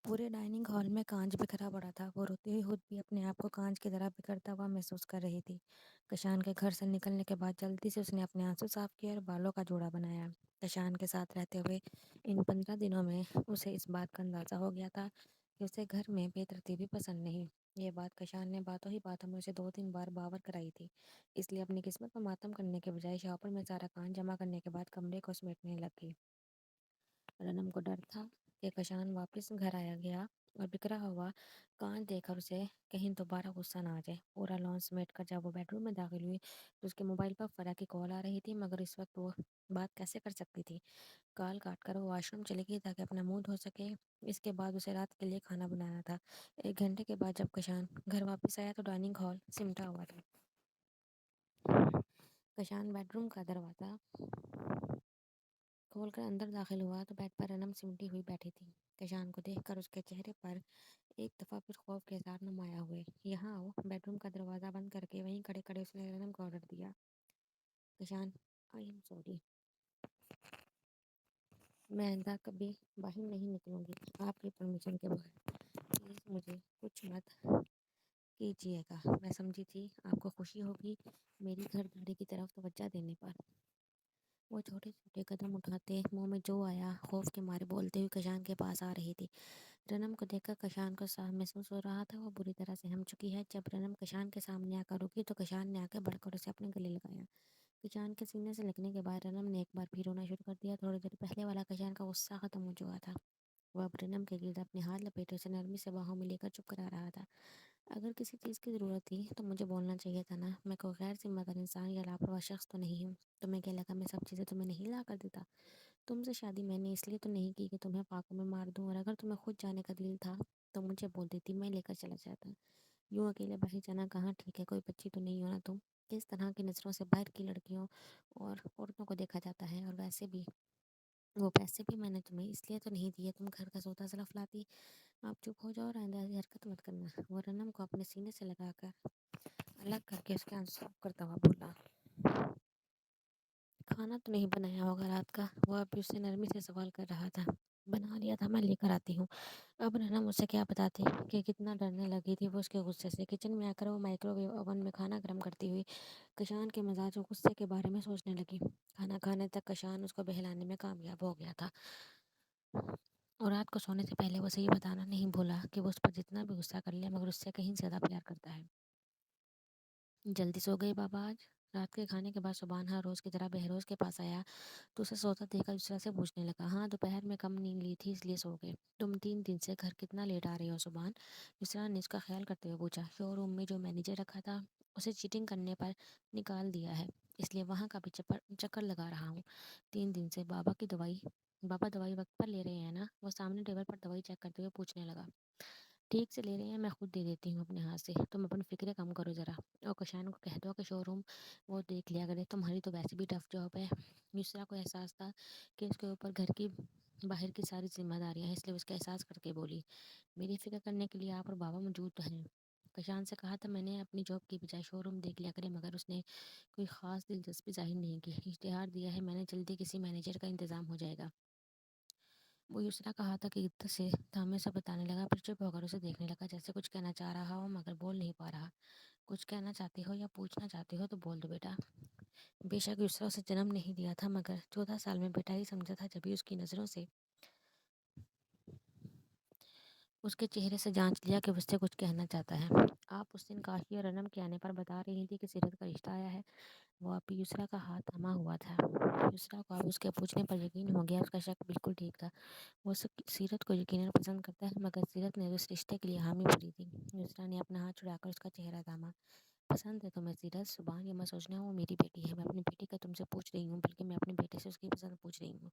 پورے dining hall میں کانچ بکھرا پڑا تھا۔ وہ روتی ہوئی خود بھی اپنے آپ کو کانچ کی طرح بکھرتا ہوا محسوس کر رہی تھی۔ کشان کے گھر سے نکلنے کے بعد جلدی سے اس نے اپنے آنسو صاف کیے اور بالوں کا جوڑا بنایا۔ کشان کے ساتھ رہتے ہوئے ان 15 دنوں میں اسے اس بات کا اندازہ ہو گیا تھا کہ اسے گھر میں بے ترتیبی پسند نہیں۔ یہ بات کشان نے باتوں ہی باتوں میں اسے 2-3 بار باور کرائی تھی۔ اس لیے اپنی قسمت پر ماتم کرنے کے بجائے شاپر میں سارا کانچ جمع کرنے کے بعد کمرے کو سمیٹنے لگی۔ رنم کو ڈر تھا کہ کشان واپس گھر آیا گیا اور بکھرا ہوا کانچ دیکھ کر اسے کہیں دوبارہ غصہ نہ آ جائے۔ پورا لان سمیٹ کر جب وہ بیڈ روم میں داخل ہوئی تو اس کے موبائل پر فرح کی کال آ رہی تھی، مگر اس وقت وہ بات کیسے کر سکتی تھی؟ کال کاٹ کر وہ واش روم چلی گئی تاکہ اپنا منہ دھو سکے۔ اس کے بعد اسے رات کے لیے کھانا بنانا تھا۔ 1 گھنٹے کے بعد جب کشان گھر واپس آیا تو ڈائننگ ہال سمٹا ہوا تھا۔ کشان بیڈ روم کا دروازہ کھول کر اندر داخل ہوا تو بیڈ پر رنم سمٹی ہوئی بیٹھی تھی۔ کشان کو دیکھ کر اس کے چہرے پر ایک دفعہ پھر خوف کے اظہار نمایاں ہوئے۔ یہاں آؤ۔ بیڈ روم کا دروازہ بند کر کے وہیں کھڑے کھڑے اس نے رنم کو آرڈر دیا۔ کشان آئی ایم سوری، میں آئندہ کبھی باہر نہیں نکلوں گی آپ کی پرمیشن کے بغیر۔ پلیز مجھے کچھ مت کیجیے گا۔ میں سمجھی تھی آپ کو خوشی ہوگی میری گھر داری کی طرف توجہ دینے پر۔ وہ چھوٹے چھوٹے قدم اٹھاتے منہ میں جو آیا خوف کے مارے بولتے ہوئے کشان کے پاس آ رہی تھی۔ رنم کو دیکھ کر کشان کو صاف محسوس ہو رہا تھا وہ بری طرح سے ہم چکی ہے۔ جب رنم کشان کے سامنے آ کر رکی تو کشان نے آگے بڑھ کر اسے اپنے گلے لگایا۔ کشان کے سینے سے لگنے کے بعد رنم نے ایک بار پھر رونا شروع کر دیا۔ تھوڑی دیر پہلے والا کشان کا غصہ ختم ہو چکا تھا۔ وہ اب رنم کے گرد اپنے ہاتھ لپیٹے اسے نرمی سے باہوں میں لے کر چپ کرا رہا تھا۔ اگر کسی چیز کی ضرورت تھی تو مجھے بولنا چاہیے تھا نا، میں کوئی غیر ذمہ دار انسان یا لاپرواہ شخص تو نہیں ہوں۔ تمہیں کیا لگا میں سب چیزیں تمہیں نہیں لا کر دیتا؟ تم سے شادی میں نے اس لیے تو نہیں کی کہ تمہیں پاکوں میں مار دوں، اور اگر تمہیں خود جانے کا دل تھا تو مجھے بول دیتی، میں لے کر چلا جاتا۔ یوں اکیلے باہر جانا کہاں ٹھیک ہے؟ کوئی بچی تو نہیں ہو نا تم؟ کس طرح کی نظروں سے باہر کی لڑکیوں اور عورتوں کو دیکھا جاتا ہے؟ اور ویسے بھی وہ پیسے بھی میں نے تمہیں اس لیے تو نہیں دیے تم گھر کا سودا سلف لاتی۔ آپ چپ ہو جاؤ اور آئندہ ایسی حرکت مت کرنا۔ وہ رنم کو اپنے سینے سے لگا کر الگ کر کے اس کے آنسو صاف کرتا ہوا بولا۔ کھانا تو نہیں بنایا ہوگا رات کا؟ وہ اب بھی اسے نرمی سے سوال کر رہا تھا۔ بنا لیا تھا، میں لے کر آتی ہوں۔ اب رنم اسے کیا بتاتی کہ کتنا ڈرنے لگی تھی وہ اس کے غصے سے۔ کچن میں آ کر وہ مائکرو ویو اوون میں کھانا گرم کرتی ہوئی کشان کے مزاج و غصے کے بارے میں سوچنے لگی۔ کھانا کھانے تک کشان اس کو بہلانے میں کامیاب ہو گیا تھا، اور رات کو سونے سے پہلے وہ اسے یہ بتانا نہیں بھولا کہ وہ اس پر جتنا بھی غصہ کر لے مگر اس سے کہیں زیادہ پیار کرتا ہے۔ جلدی سو گئی بابا آج؟ رات کے کھانے کے بعد سبحان ہر روز کی طرح بہروز کے پاس آیا تو اسے سوتا دیکھ کر یسریٰ سے پوچھنے لگا، ہاں دوپہر میں کم نیند لی تھی اس لیے سو گئے؟ تم 3 دن سے گھر کتنا لیٹ آ رہی ہو سبحان؟ یسریٰ نے اس کا خیال کرتے ہوئے پوچھا۔ شو روم میں جو مینیجر رکھا تھا اسے چیٹنگ کرنے پر نکال دیا ہے، اس لیے وہاں کا بھی چکر لگا رہا ہوں 3 دن سے۔ بابا دوائی وقت پر لے رہے ہیں نا؟ وہ سامنے ٹیبل پر دوائی چیک کرتے ہوئے پوچھنے لگا۔ ٹھیک سے لے رہے ہیں، میں خود دے دیتی ہوں اپنے ہاتھ سے، تم اپنی فکریں کم کرو ذرا، اور کشان کو کہہ دو کہ شو روم وہ دیکھ لیا کرے، تمہاری تو ویسے بھی ٹف جاب ہے۔ یسریٰ کو احساس تھا کہ اس کے اوپر گھر کی باہر کی ساری ذمہ داریاں ہیں، اس لیے اس کا احساس کر کے بولی، میری فکر کرنے کے لیے آپ اور بابا موجود تو ہیں۔ کشان سے کہا تھا میں نے اپنی جاب کی بجائے شو روم دیکھ لیا کرے، مگر اس نے کوئی خاص دلچسپی ظاہر نہیں کی۔ اشتہار دیا ہے میں نے، جلدی کسی مینیجر کا انتظام ہو جائے گا۔ وہ یسریٰ کا ہاتھ عقیدت سے تھامے سے بتانے لگا، پھر چپ ہو کر اسے دیکھنے لگا جیسے کچھ کہنا چاہ رہا ہو مگر بول نہیں پا رہا۔ کچھ کہنا چاہتی ہو یا پوچھنا چاہتی ہو تو بول دو بیٹا۔ بے شک یسریٰ اسے جنم نہیں دیا تھا مگر 14 سال میں بیٹا ہی سمجھا تھا، جبھی اس کی نظروں سے اس کے چہرے سے جانچ لیا کہ اس سے کچھ کہنا چاہتا ہے۔ آپ اس دن کاشی اور رنم کے آنے پر بتا رہی تھی کہ سیرت کا رشتہ آیا ہے۔ وہ اب بھی یسریٰ کا ہاتھ تھما ہوا تھا۔ یسریٰ کو اب اس کے پوچھنے پر یقین ہو گیا، اس کا شک بالکل ٹھیک تھا۔ وہ سیرت کو یقیناً پسند کرتا ہے مگر سیرت نے اس رشتے کے لیے حامی بھری تھی۔ یسریٰ نے اپنا ہاتھ چھڑا کر اس کا چہرہ تھاما۔ پسند ہے تمہیں سیرت؟ سبحان یہ مت سوچنا وہ میری بیٹی ہے، میں اپنی بیٹی کا تم سے پوچھ رہی ہوں، بلکہ میں اپنے بیٹے سے اس کی پسند پوچھ رہی ہوں۔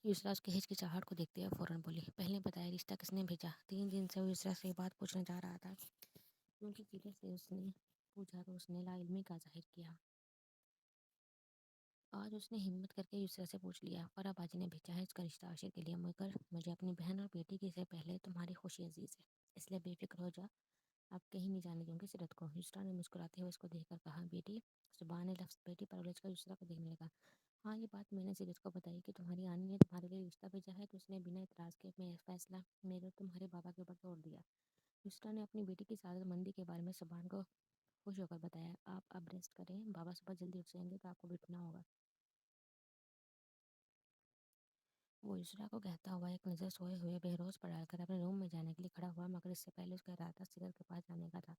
یسریٰ اس کی ہچکچاہٹ کو دیکھتے ہوئے فوراً بولی، پہلے بتائے رشتہ کس نے بھیجا؟ 3 دن سے وہ یسریٰ سے یہ بات پوچھنا چاہ رہا تھا، کیونکہ سیرت سے اس نے پوچھا تو اس نے لا علمی کا ظاہر کیا۔ آج اس نے ہمت کر کے یسریٰ سے پوچھ لیا، فرح باجی نے بھیجا ہے اس کا رشتہ عاشق کے لیے، مگر مجھے اپنی بہن اور بیٹی کی سے پہلے تمہاری خوشی عزیز ہے، اس لیے بے فکر ہو جا، آپ کہیں نہیں جانے دوں گی سیرت کو۔ یسرا نے مسکراتے ہوئے اس کو دیکھ کر کہا، بیٹی؟ سبحان نے لفظ بیٹی پر الجھ کر یسرا کو دیکھنے لگا۔ ہاں، یہ بات میں نے سیرت کو بتائی کہ تمہاری آنی نے تمہارے لیے رشتہ بھیجا ہے تو اس نے بنا اعتراض کے میں فیصلہ میرے اور تمہارے بابا کے اوپر چھوڑ دیا۔ یسرا نے اپنی بیٹی کی سعادت مندی کے بارے میں سبحان کو خوش ہو کر بتایا، آپ اب ریسٹ کریں، بابا صبح جلدی اٹھ جائیں گے تو آپ کو بھی اٹھنا ہوگا۔ وہ یسرا کو کہتا ہوا ایک نظر سوئے ہوئے بہروز پر ڈال کر اپنے روم میں جانے کے لیے کھڑا ہوا، مگر اس سے پہلے اس کا ارادہ سیرت کے پاس جانے کا تھا۔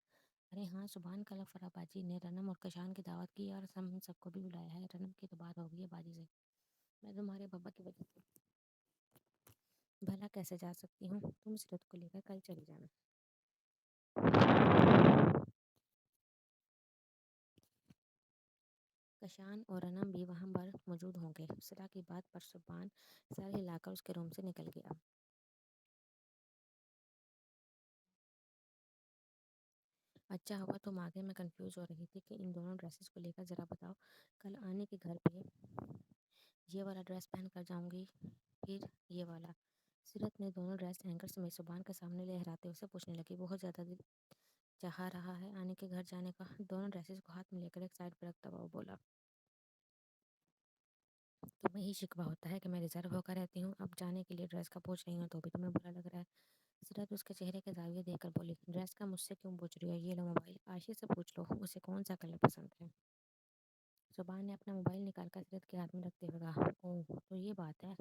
ارے ہاں، سبحان، کل فرح باجی نے رنم اور کشان کی دعوت کی اور ہم سب کو بھی بلایا ہے۔ رنم کی تو بات ہو گئی ہے باجی سے، میں تمہارے بابا کی وجہ سے بھلا کیسے جا سکتی ہوں؟ تم سیرت کو لے کر کل چلی جانا۔ کشان اور رنم بھی وہاں پر موجود ہوں گے۔ یسرا کی بات پر سبحان سر ہلا کر اس کے روم سے نکل گیا۔ اچھا ہوا تم آگے، میں کنفیوز ہو رہی تھی کہ ان دونوں ڈریسز کو لے کر ذرا بتاؤ، کل آنے کے گھر پہ یہ والا ڈریس پہن کر جاؤں گی پھر یہ والا؟ سیرت نے دونوں ڈریس ہینگر سمیت سبحان کے سامنے لہراتے اسے پوچھنے لگی۔ بہت زیادہ دل چاہ رہا ہے آنے کے گھر جانے کا؟ دونوں ڈریسز کو ہاتھ میں لے کر ایک سائڈ پہ رکھتا ہوا وہ بولا، تمہیں ہی شکوہ ہوتا ہے کہ میں ریزرو ہو کر رہتی ہوں، اب جانے کے لیے ڈریس کا پوچھ رہی ہوں تو بھی تمہیں برا لگ رہا ہے؟ سیرت اس کے چہرے کے زاویے دیکھ کر بولی، ڈریس کا مجھ سے کیوں پوچھ رہی ہو؟ یہ لو موبائل، عائشہ سے پوچھ لو اسے کون سا کلر پسند ہے۔ زبان نے اپنا موبائل نکال کر سیرت کے ہاتھ میں رکھتے ہوئے کہا، اوہ تو یہ بات ہے۔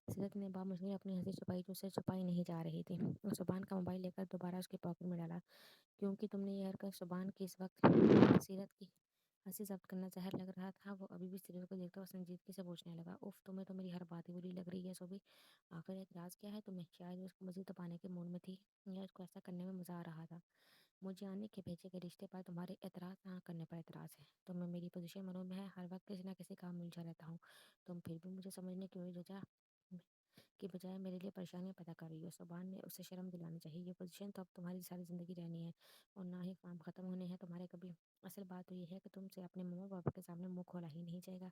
سیرت نے بامشکل اپنی ہنسی چھپائی جو اسے چھپائی نہیں جا رہی تھی، اور زبان کا موبائل لے کر دوبارہ اس کی پاکٹ میں ڈالا۔ کیونکہ تم نے یہ حرکت زبان کی اس وقت سیرت کی ہنسی ضبط کرنا زہر لگ رہا تھا۔ وہ ابھی بھی سیرت کو دیکھتا ہوا سنجیدگی سے پوچھنے لگا، اف، تمہیں تو میری ہر بات ہی بری لگ رہی ہے سوبی، آخر اعتراض کیا ہے تمہیں؟ شاید وہ اس کو مزید دبانے کے موڈ میں تھی یا اس کو ایسا کرنے میں مزہ آ رہا تھا۔ مجھے آنے کے بھیجے کے رشتے پر تمہارے اعتراض نہ کرنے پر اعتراض ہے۔ تمہیں میری پوزیشن معلوم ہے، ہر وقت کسی نہ کسی کام میں الجھا رہتا ہوں، تم پھر بھی مجھے سمجھنے کی وجہ کی بجائے میرے لیے پریشانیاں پیدا کر رہی ہو۔ زبان نے اسے شرم دلانی چاہیے، یہ پوزیشن تو اب تمہاری ساری زندگی رہنی ہے اور نہ ہی کام ختم ہونے ہیں تمہارے کبھی۔ اصل بات تو یہ ہے کہ تم سے اپنے ماما پاپا کے سامنے منہ کھولا ہی نہیں جائے گا،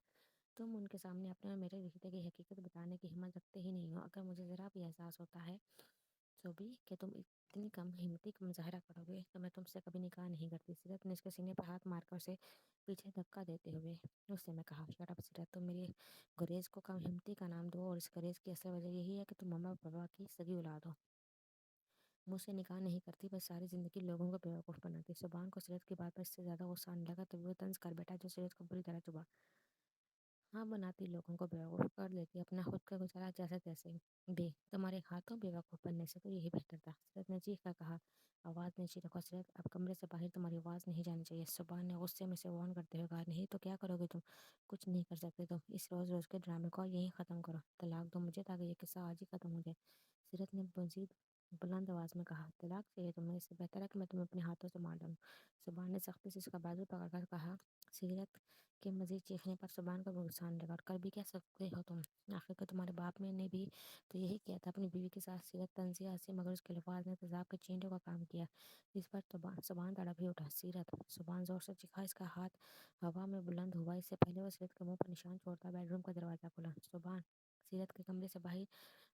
تم ان کے سامنے اپنے اور میرے رشتے کی حقیقت بتانے کی ہمت رکھتے ہی نہیں ہو۔ اگر مجھے ذرا بھی احساس ہوتا ہے تو بھی کہ تم اتنی کم ہمتی کا مظاہرہ کرو گے تو میں تم سے کبھی نکاح نہیں کرتی۔ سیرت نے اس کے سینے پر ہاتھ مار کر اسے پیچھے دھکا دیتے ہوئے اس سے میں کہا، شٹ اپ سیرت، تم میری گریز کو کم ہمتی کا نام دو اور اس گریز کی اصل وجہ یہی ہے کہ تم ماما پاپا کی سگی اولاد ہو، مجھ سے نکاح نہیں کرتی، بس ساری زندگی لوگوں کو بیوقوف بناتی۔ زبان کو سیرت کی بات پر اس سے زیادہ غصہ آنے لگا تو وہ طنز کر بیٹھا جو سیرت کو بری طرح چبھا۔ ہاں، بناتی، لوگوں کو بیوقوف کر دیتی، اپنا خود کا گزارا جیسے تیسے بھی، تمہارے ہاتھوں بیوقوف بننے سے تو یہی بہتر تھا۔ سیرت نے چیخ کر کہا، آواز نیچے رکھو سیرت، اب کمرے سے باہر تمہاری آواز نہیں جانی چاہیے۔ زبان نے غصے میں سے وارن کرتے ہوئے کہا، نہیں تو کیا کرو گے تم؟ کچھ نہیں کر سکتے تم، اس روز روز کے ڈرامے کو یہیں ختم کرو، طلاق دو مجھے تاکہ یہ قصہ آج ہی ختم ہو جائے۔ سیرت نے مزید بلند آواز میں کہا، طلاق چاہیے تمہیں؟ اس سے بہتر ہے کہ میں تمہیں اپنے ہاتھوں سے مار ڈالوں۔ زبان نے سختی سے اس کا بازو پکڑ کر کہا۔ سیرت کے مزید چیخنے پر زبان کا غصہ آنے لگا، اور کر بھی کیا سکتے ہو تم؟ آخر کہ تمہارے باپ میں نے بھی تو یہی کیا تھا اپنی بیوی کے ساتھ۔ سیرت طنزیہ ہنسی، مگر اس کے الفاظ نے تیزاب کے چینٹوں کا کام کیا۔ اس پر زبان تڑپ ہی اٹھا۔ سیرت! زبان زور سے چیخا، اس کا ہاتھ ہوا میں بلند ہوا، اس سے پہلے وہ سیرت کے منہ پر نشان چھوڑتا بیڈ روم کا دروازہ کھولا۔ زبان! سیرت کے کمرے سے باہر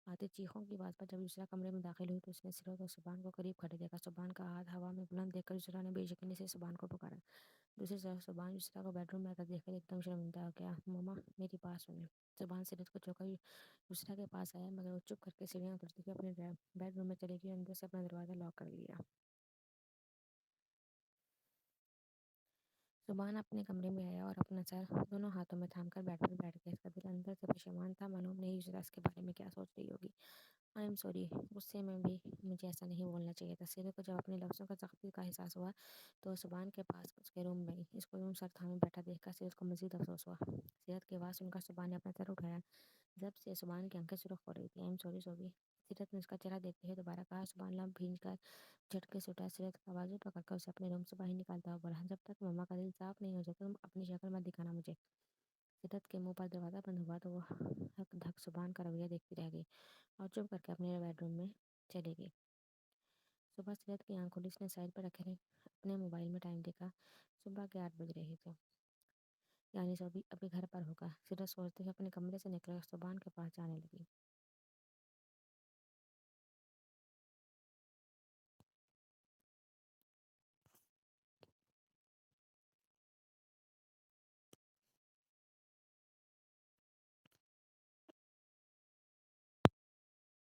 آتی چیخوں کی آواز پر جب یسرا کمرے میں داخل ہوئی تو اس نے سیرت اور زبان کو قریب کھڑے دیکھا۔ زبان کا ہاتھ ہوا میں بلند دیکھ کر یسرا نے بے یقینی سے زبان کو پکارا۔ دوسری طرف زبان یسرا کو بیڈ روم میں آتا دیکھ کر ایک دم شرمندہ ہو گیا۔ ماما، میری بات سنیں۔ زبان سیرت کو چھوڑ کر یسرا کے پاس آیا، مگر وہ چپ کر کے سیڑھیاں اترتی ہوئی اپنے بیڈ روم میں چلی گئی اور اندر سے اپنا دروازہ لاک کر لیا۔ زبان اپنے کمرے میں آیا اور اپنا سر دونوں ہاتھوں میں تھام کر بیڈ پر بیٹھ گیا۔ اس کا دل اندر سے پشیمان تھا، معلوم نہیں یسرا اس کے بارے میں کیا سوچ رہی ہوگی۔ آئی ایم سوری، غصے میں بھی مجھے ایسا نہیں بولنا چاہیے تھا۔ سیرت کو جب اپنے لفظوں کا سختی کا احساس ہوا تو وہ زبان کے پاس اس کے روم میں اس کو یوں سر تھامے بیٹھا دیکھ کر سیرت کو مزید افسوس ہوا۔ سیرت کی آواز سن کر زبان نے اپنا سر اٹھایا، جب سے زبان کی آنکھیں سرخ ہو رہی تھی۔ آئی ایم سوری سوبی، سیرت نے اس کا چہرہ دیکھتے ہوئے دوبارہ کہا۔ زبان لب بھینچ کر جھٹکے سے اٹھا، سیرت کا بازو پکڑ کر اسے اپنے روم سے باہر نکالتا ہوا بولا، جب تک ماما کا دل صاف نہیں ہو جاتا تم اپنی شکل مت دکھانا مجھے۔ سیرت کے منہ پر دروازہ بند ہوا تو وہ ہک دھک زبان کا رویہ دیکھتی رہ گئی اور چپ کر کے اپنے بیڈ روم میں چلی گئی۔ صبح سیرت کی آنکھ کھلی، اس نے سائڈ پر رکھے اپنے موبائل میں ٹائم دیکھا، صبح کے 8 بج رہے تھے، یعنی سبھی ابھی گھر پر ہوگا۔ سیرت سوچتے ہوئے اپنے کمرے سے نکل کر زبان کے پاس جانے لگی۔